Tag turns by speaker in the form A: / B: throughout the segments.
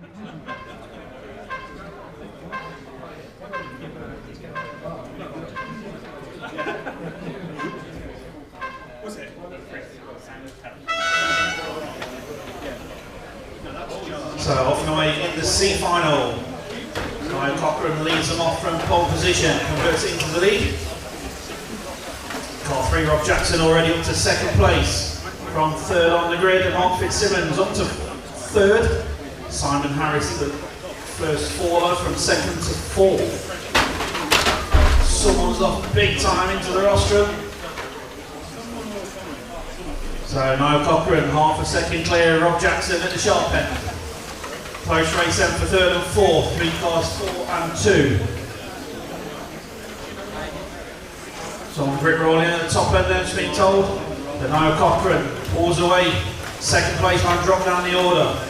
A: So off and away in the C final. Ryan Cochran leads them off from pole position, converts it into the lead. Car 3, Rob Jackson already up to second place. From third on the grid, and Mark Fitzsimmons up to third. Simon Harris, the first faller, from second to fourth. Someone's off big time into the rostrum. So Niall Cochran, half a second clear, Rob Jackson at the sharp end. Close race then for third and fourth, 3 cars 4 and 2. So on grit rolling at the top end then, it's been told. But Niall Cochran pulls away, second place man drop down the order.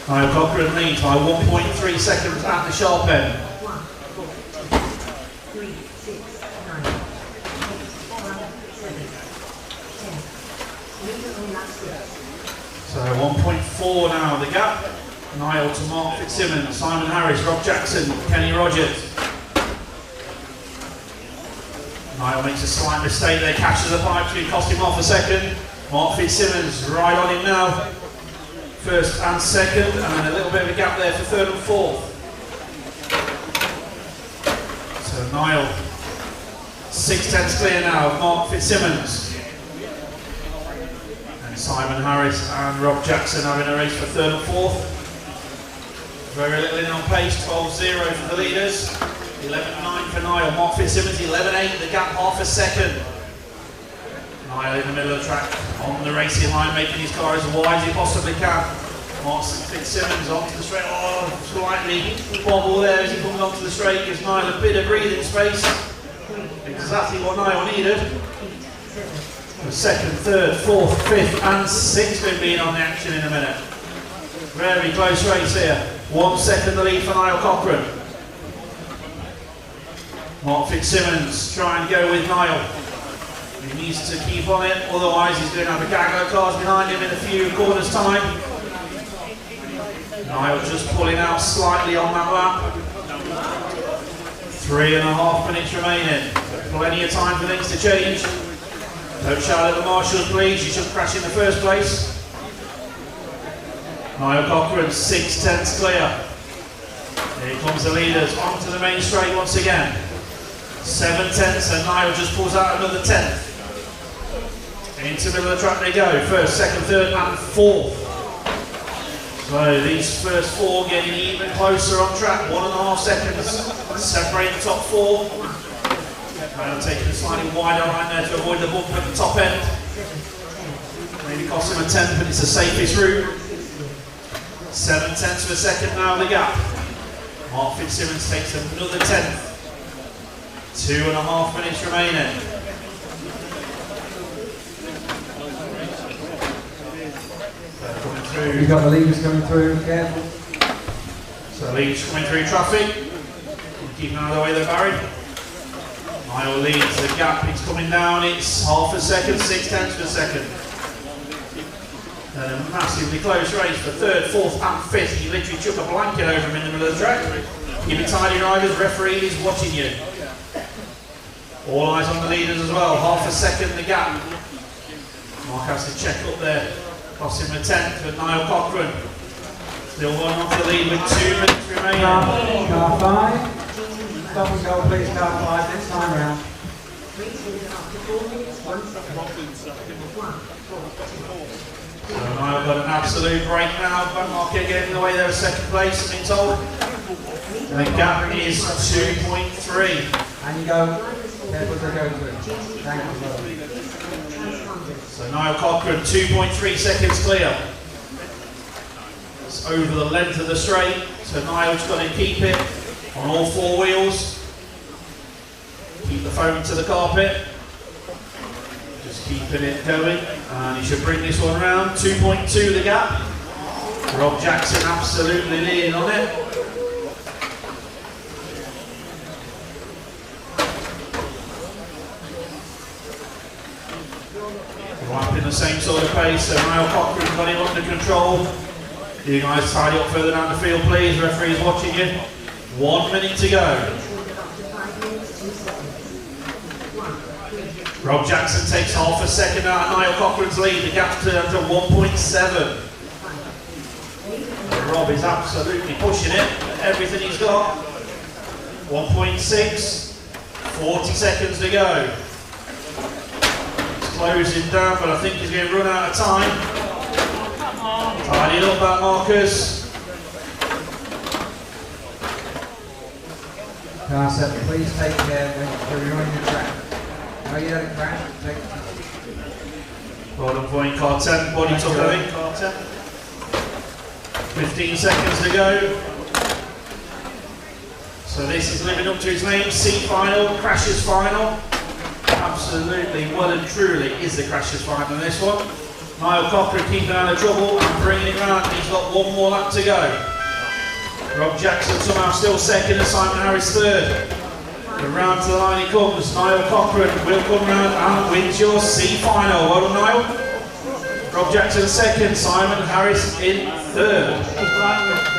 A: Niall Cochran leads by 1.3 seconds at the sharp end.
B: 3, 6, 9, 8, 5, 7, 10.
A: So 1.4 now the gap. Niall to Mark Fitzsimmons, Simon Harris, Rob Jackson, Kenny Rogers. Niall makes a slight mistake there, catches the pipe, to cost him off a second. Mark Fitzsimmons right on him now. First and second, and then a little bit of a gap there for third and fourth. So Niall, 6/10 clear now of Mark Fitzsimmons. And Simon Harris and Rob Jackson having a race for third and fourth. Very little in on pace, 12.0 for the leaders. 11.9 for Niall. Mark Fitzsimmons, 11.8, the gap half a second. Niall in the middle of the track, on the racing line, making his car as wide as he possibly can. Mark Fitzsimmons onto the straight, slightly bobble there as he comes onto the straight, gives Niall a bit of breathing space. Exactly what Niall needed. The second, third, fourth, fifth and sixth will be on the action in a minute. Very close race here. 1 second the lead for Niall Cochran. Mark Fitzsimmons trying to go with Niall. He needs to keep on it, otherwise he's going to have a gaggle of cars behind him in a few corners' time. Niall just pulling out slightly on that lap. 3.5 minutes remaining. Plenty of time for things to change. Don't shout at the marshals, please. You shouldn't crash in the first place. Niall Cochran, 6/10 clear. Here comes the leaders onto the main straight once again. 7/10, and Niall just pulls out another 10th. Into the middle of the track they go. First, second, third, and fourth. So these first 4 getting even closer on track. 1.5 seconds. Separate the top 4. Niall taking a slightly wider line there to avoid the bump at the top end. Maybe cost him a 10th, but it's the safest route. 7/10 of a second now the gap. Mark Fitzsimmons takes another 10th. 2.5 minutes remaining. Coming through.
C: You've got the leaders coming through, careful.
A: So leaders coming through traffic. Keep an eye on the way they're buried. Niall leads the gap, it's coming down, it's half a second, 6/10 of a second. And a massively close race for third, fourth and fifth. You literally chuck a blanket over him in the middle of the track. Give it tidy drivers, referee is watching you. All eyes on the leaders as well, half a second the gap. Mark has to check up there, cost him a 10th, but Niall Cochran still going on to the lead with 2 minutes remaining.
C: Car 5, stop and go please, car 5, next time round.
A: So Niall got an absolute break now, but Mark getting in the way there, second place, I've been told. And the gap is 2.3.
C: And you go, careful as they go through. Thank you.
A: So Niall Cochran, 2.3 seconds clear. It's over the length of the straight, so Niall's got to keep it on all 4 wheels. Keep the foam to the carpet. Just keeping it going, and he should bring this one round. 2.2 the gap. Rob Jackson absolutely leading on it. Right up in the same sort of pace, so Niall Cochrane's got him under control. You guys tidy up further down the field, please. Referee's watching you. 1 minute to go. Rob Jackson takes half a second out of Niall Cochrane's lead. The gap's turned to 1.7. Rob is absolutely pushing it. Everything he's got. 1.6. 40 seconds to go. It's closing down, but I think he's going to run out of time. Tidying up that Marcus.
C: Car 7, please take care when you're on your track. No, you don't crash.
A: Well done for you, car 10. Body tuck, I think, car 10. 15 seconds to go. So this is living up to his name. C final, Crashers final. Absolutely, well and truly is the Crashers final in this one. Niall Cochrane keeping out of trouble and bringing it round. He's got one more lap to go. Rob Jackson somehow still second and Simon Harris third. And round to the line he comes. Niall Cochrane will come round and wins your C final. Well done, Niall. Rob Jackson second, Simon Harris in third.